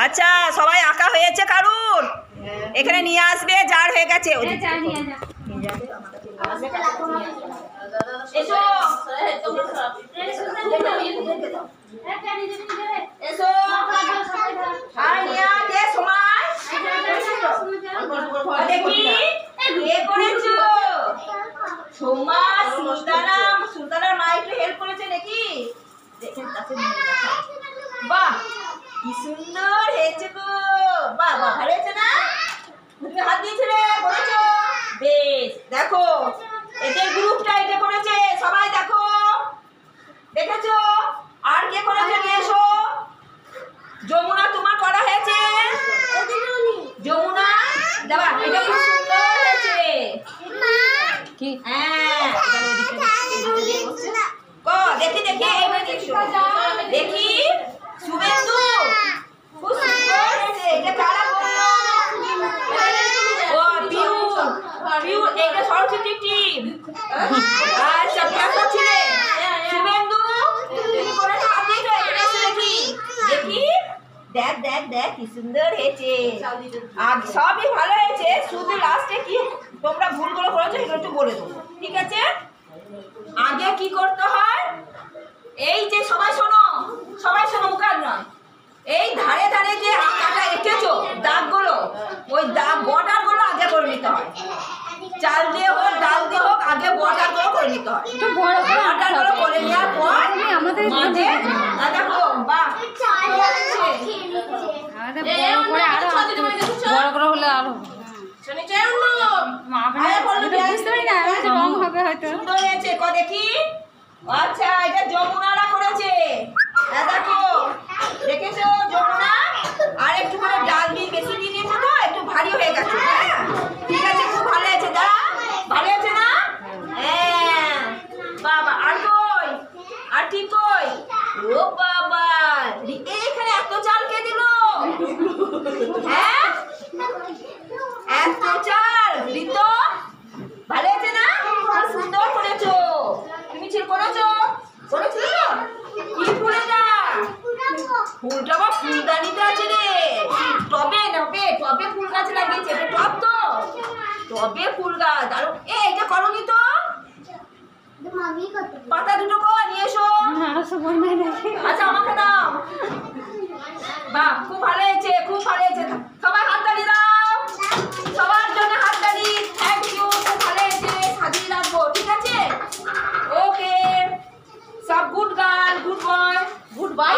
আচ্ছা সবাই আঁকা হয়েছে কারুর? এখানে নিয়ে আসবে, যার হয়ে গেছে সুলতানার মা একটু হেল্প করেছে নাকি? দেখেন বাহ কি সুন্দর হয়েছে গো, বাহ বাহ ভালো হয়েছে না? তুমি হাত দিয়েছিলে করেছো বেশ। দেখো এদের গ্রুপটা এটা করেছে, সবাই দেখো দেখেছো? আর কে করেছে নিয়ে এসো। যমুনা তোমার করা হয়েছে, যমুনা দাবা এটা খুব সুন্দর হয়েছে কি? হ্যাঁ দেখি দেখি এইবার দেখি শুভেন্দু খুব সুন্দর হয়েছে। এটা কারা করলো? ও পিউ পিউ এটা সরস্বতী টিম। আচ্ছা কেমন ছিলে শুভেন্দু? তুমি করে হাত দিয়েছো, এটা দেখি দেখি দেখ দেখ দেখ কি সুন্দর হয়েছে। আর সবই ভালো হয়েছে, শুধু লাস্টে কি তোমরা ভুলগুলো করেছো এগুলো একটু বলে দেবো, ঠিক আছে? আগে কি করতে হয়, এই যে সবাই শোনো মুখার নয়, এই ধারে ধারে যে আঁকাটা এঁকেছো দাগগুলো, ওই দাগ বর্ডারগুলো আগে করে নিতে হয়। চাল দিয়ে হোক ডাল দিয়ে হোক আগে বর্ডারগুলো করে নিতে হয়। বর্ডারগুলো করে নেওয়ার পর মাঝে দেখো বাহ বড় করে হলে আরো রং হবে হয়তো। সুন্দর হয়েছে দেখি। আচ্ছা এটা যমুনারা করেছে, দেখো দেখেছো যমুনা? আর একটু করে ডাল দিয়ে বেশি দিয়ে দিয়েছো তো একটু ভারী হয়ে গেছে। ঠিক আছে খুব ভালো হয়েছে, দাঁড়া ভালো হয়েছে না? হ্যাঁ বাবা আর কই আর ঠিক কই? ও বাবা এখানে এত চাল কে দিল? হ্যাঁ এত চাল দিত, ভালো হয়েছে না? সুন্দর করেছো তুমি, ঠিক করেছো করেছো কি ফুলটা? ফুলটা বা ফুলদানিতে আছে রে, টবে নবে টবে ফুল গাছ লাগিয়েছে, এটা টব তো টবে ফুল গাছ। আর এটা করনি তো, পাতা দুটো নিয়ে এসো। আচ্ছা আমাকে দাও। বাহ খুব ভালো হয়েছে খুব ভালো হয়েছে, সবাই হাততালি দাও, সবার জন্য হাততালি। থ্যাংক ইউ, খুব ভালো হয়েছে, সাজিয়ে রাখবো ঠিক আছে? ওকে সব good girl good boy good bye.